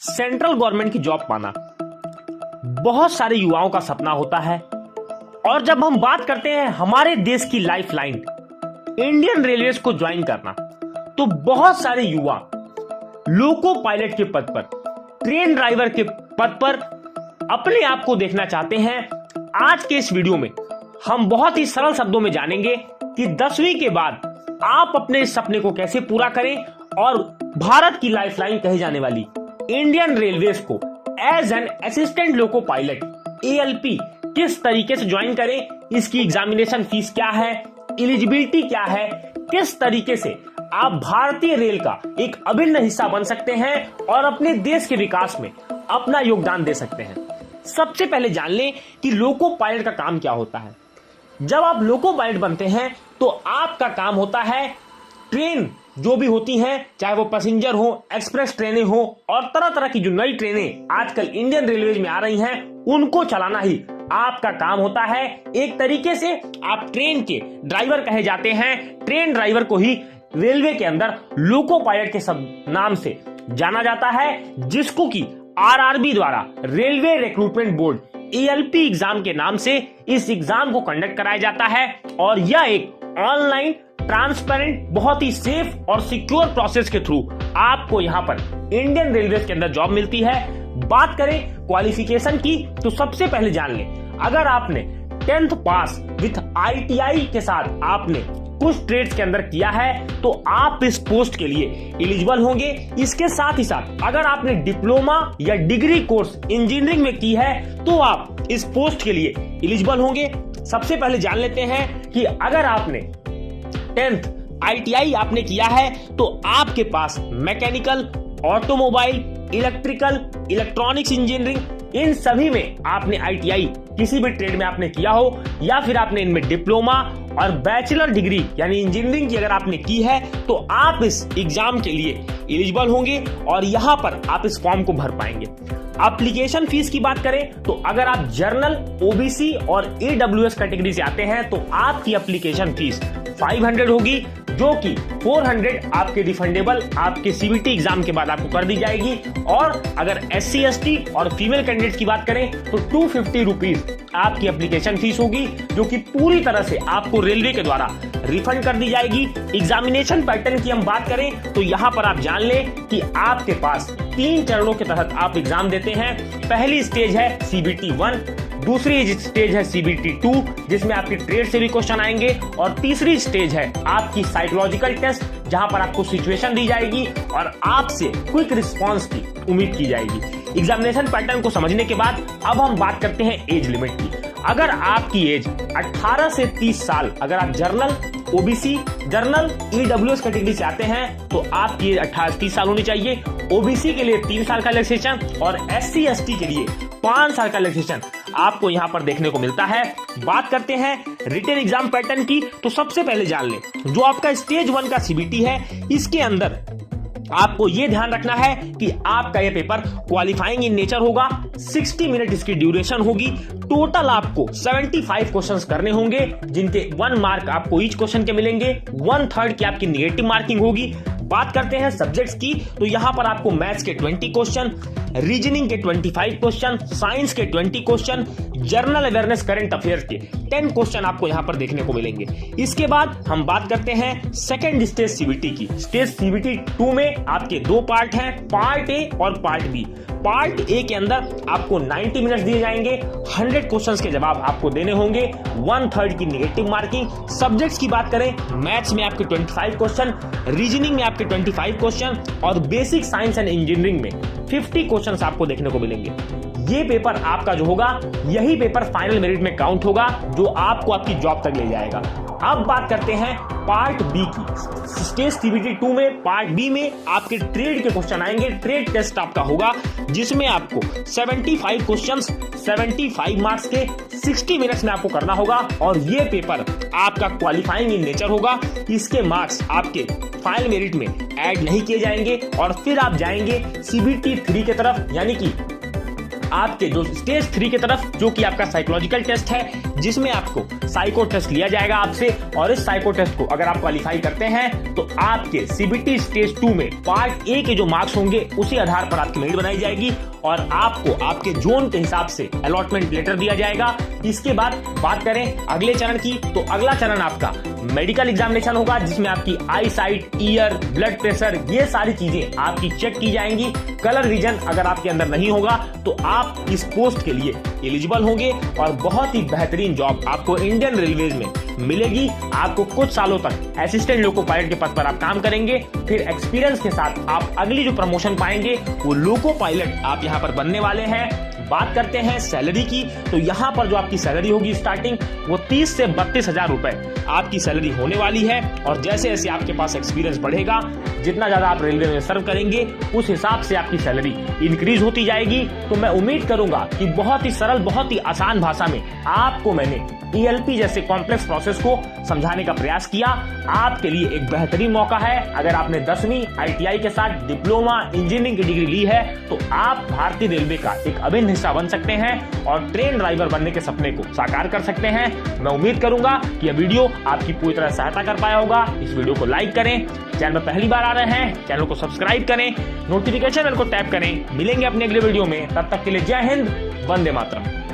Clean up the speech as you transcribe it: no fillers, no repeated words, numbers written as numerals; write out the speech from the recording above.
Central government की job पाना बहुत सारे युवाओं का सपना होता है। और जब हम बात करते हैं हमारे देश की लाइफलाइन इंडियन रेलवेज को ज्वाइन करना, तो बहुत सारे युवा लोको पायलट के पद पर, ट्रेन ड्राइवर के पद पर अपने आप को देखना चाहते हैं। आज के इस वीडियो में हम बहुत ही सरल शब्दों में जानेंगे कि 10वीं के बाद आप अपने इस सपने को कैसे पूरा करें और भारत की लाइफलाइन कही जाने वाली इंडियन रेलवेज को as an assistant loco pilot ALP किस तरीके से ज्वाइन करें, इसकी एग्जामिनेशन फीस क्या है, एलिजिबिलिटी क्या है, किस तरीके से आप भारतीय रेल का एक अभिन्न हिस्सा बन सकते हैं और अपने देश के विकास में अपना योगदान दे सकते हैं। सबसे पहले जान लें कि लोको पायलट का काम क्या होता है। जब आप लोको पायलट बनते हैं तो आपका काम होता है ट्रेन जो भी होती हैं, चाहे वो पैसेंजर हो, एक्सप्रेस ट्रेनें हो और तरह तरह की जो नई ट्रेनें आजकल इंडियन रेलवेज में आ रही हैं, उनको चलाना ही आपका काम होता है। एक तरीके से आप ट्रेन के ड्राइवर कहे जाते हैं। ट्रेन ड्राइवर को ही रेलवे के अंदर लोको पायलट के सब नाम से जाना जाता है, जिसको कि RRB द्वारा railway recruitment board ALP exam के नाम से इस एग्जाम को कंडक्ट कराया जाता है। और यह एक ऑनलाइन ट्रांसपेरेंट, बहुत ही सेफ और सिक्योर प्रोसेस के थ्रू आपको यहां पर इंडियन रेलवे के अंदर जॉब मिलती है। बात करें क्वालिफिकेशन की, तो सबसे पहले जान लें, अगर आपने 10th पास विथ ITI के साथ आपने कुछ ट्रेड्स के अंदर किया है तो आप इस पोस्ट के लिए एलिजिबल होंगे। इसके साथ ही साथ अगर आपने डिप्लोमा या डिग्री कोर्स इंजीनियरिंग में की है तो आप इस पोस्ट के लिए एलिजिबल होंगे। सबसे पहले जान लेते हैं कि अगर आपने 10th ITI आपने किया है तो आपके पास mechanical, automobile, electrical, electronics engineering, इन सभी में आपने ITI किसी भी ट्रेड में आपने किया हो या फिर आपने इनमें डिप्लोमा और बैचलर डिग्री यानी इंजीनियरिंग की अगर आपने की है तो आप इस एग्जाम के लिए एलिजिबल होंगे और यहां पर आप इस फॉर्म को भर पाएंगे। एप्लीकेशन फीस की बात करें तो अगर आप जर्नल, OBC और AWS कैटेगरी से आते हैं तो आपकी एप्लीकेशन फीस 500 होगी, जो कि 400 आपके रिफंडेबल आपके CBT एग्जाम के बाद आपको कर दी जाएगी। और अगर SC ST और फीमेल कैंडिडेट की बात करें तो 250 रुपीज आपकी एप्लीकेशन फीस होगी, जो कि पूरी तरह से आपको रेलवे के द्वारा रिफंड कर दी जाएगी। एग्जामिनेशन पैटर्न की हम बात करें तो यहाँ पर आप जान लें कि आपके पास 3 चरणों के तहत आप एग्जाम देते हैं। पहली स्टेज है CBT 1, दूसरी स्टेज है CBT 2 जिसमें आपके ट्रेड से भी क्वेश्चन आएंगे, और तीसरी स्टेज है आपकी साइकोलॉजिकल टेस्ट जहां पर आपको सिचुएशन दी जाएगी और आपसे क्विक रिस्पांस की उम्मीद की जाएगी। एग्जामिनेशन पैटर्न को समझने के बाद अब हम बात करते हैं एज लिमिट की। अगर आपकी एज 18 से 30 साल, अगर आप journal, OBC, journal, AWS category से आते हैं तो आपकी एज 18 से 30 साल होनी चाहिए। OBC के लिए 3 साल का रिलैक्सेशन और SC ST के लिए 5 साल का रिलैक्सेशन आपको यहां पर देखने को मिलता है। बात करते हैं रिटन एग्जाम पैटर्न की, तो सबसे पहले जान लें जो आपका स्टेज 1 का CBT है, इसके अंदर आपको यह ध्यान रखना है कि आपका यह पेपर क्वालिफाइंग इन नेचर होगा। 60 मिनट इसकी ड्यूरेशन होगी। टोटल आपको 75 क्वेश्चंस करने होंगे, जिनके 1 मार्क आपको ईच क्वेश्चन के मिलेंगे। 1/3 की आपकी नेगेटिव मार्किंग होगी। बात करते हैं सब्जेक्ट्स की, तो यहां पर आपको मैथ्स के 20 क्वेश्चन, रीजनिंग के 25 क्वेश्चन, साइंस के 20 question, general awareness current affairs के 10 क्वेश्चन आपको यहां पर देखने को मिलेंगे। इसके बाद हम बात करते हैं सेकंड स्टेज CBT की। स्टेज CBT 2 में आपके 2 पार्ट हैं, पार्ट A और पार्ट B। पार्ट A के अंदर आपको 90 मिनट्स दिए जाएंगे, 100 क्वेश्चंस के जवाब आपको देने होंगे, 1/3 की नेगेटिव मार्किंग। सब्जेक्ट्स की बात करें, मैथ्स में आपके 25 क्वेश्चन, रीजनिंग में आपके 25 क्वेश्चन और बेसिक साइंस एंड इंजीनियरिंग में 50 क्वेश्चंस आपको देखने को मिलेंगे। ये पेपर आपका जो होगा, यही पेपर फाइनल मेरिट में काउंट होगा, जो आपको आपकी जॉब तक ले जाएगा। अब बात करते हैं पार्ट B की। स्टेज CBT 2 में पार्ट B में आपके ट्रेड के क्वेश्चन आएंगे। ट्रेड टेस्ट आपका होगा, जिसमें आपको 75 क्वेश्चंस 75 मार्क्स के 60 मिनट्स में आपको करना होगा और ये पेपर आपका क्वालिफाइंग इन नेचर होगा। इसके मार्क्स आपके फाइनल मेरिट में ऐड नहीं किए जाएंगे और फिर आप जाएंगे CBT 3 की तरफ, यानी कि आपके जो स्टेज 3 की तरफ, जो कि आपका साइकोलॉजिकल टेस्ट है, जिसमें आपको साइको टेस्ट लिया जाएगा आपसे, और इस साइको टेस्ट को अगर आप क्वालिफाई करते हैं तो आपके सीबीटी स्टेज 2 में पार्ट ए के जो मार्क्स होंगे उसी आधार पर आपकी मेरिट बनाई जाएगी और आपको आपके जोन के हिसाब से अलॉटमेंट लेटर दिया जाएगा। इसके बाद बात करें अगले चरण की, तो अगला चरण आपका मेडिकल एग्जामिनेशन होगा, जिसमें आपकी आई साइट, ईयर, ब्लड प्रेशर, ये सारी चीजें आपकी चेक की जाएंगी। कलर विजन अगर आपके अंदर नहीं होगा तो आप इस पोस्ट के लिए एलिजिबल होंगे और बहुत ही बेहतरीन जॉब आपको इंडियन रेलवेज में मिलेगी। आपको कुछ सालों तक असिस्टेंट लोको पायलट के पद पर आप काम करेंगे, फिर एक्सपीरियंस के साथ आप अगली जो प्रमोशन पाएंगे वो लोको पायलट आप यहाँ पर बनने वाले हैं। बात करते हैं सैलरी की, तो यहाँ पर जो आपकी सैलरी होगी स्टार्टिंग वो 30 से 32,000 रुपए आपकी सैलरी होने वाली है। और जैसे जैसे आपके पास एक्सपीरियंस बढ़ेगा, जितना ज्यादा आप रेलवे में सर्व करेंगे, उस हिसाब से आपकी सैलरी इंक्रीज होती जाएगी। तो मैं उम्मीद करूंगा कि बहुत ही सरल, बहुत ही आसान भाषा में आपको मैंने ईएलपी जैसे कॉम्प्लेक्स प्रोसेस को समझाने का प्रयास किया। आपके लिए एक बेहतरीन मौका है। अगर आपने 10वीं आईटीआई के साथ डिप्लोमा इंजीनियरिंग की डिग्री ली है तो आप भारतीय रेलवे का एक अभिन्न हिस्सा बन सकते हैं और ट्रेन ड्राइवर बनने के सपने को साकार कर सकते हैं। मैं उम्मीद करूंगा कि यह वीडियो आपकी पूरी तरह सहायता कर पाया होगा। इस वीडियो को लाइक करें, चैनल में पहली बार आ रहे हैं चैनल को सब्सक्राइब करें, नोटिफिकेशन बेल को टैप करें। मिलेंगे अपने अगले वीडियो में, तब तक के लिए जय हिंद, वंदे मातरम।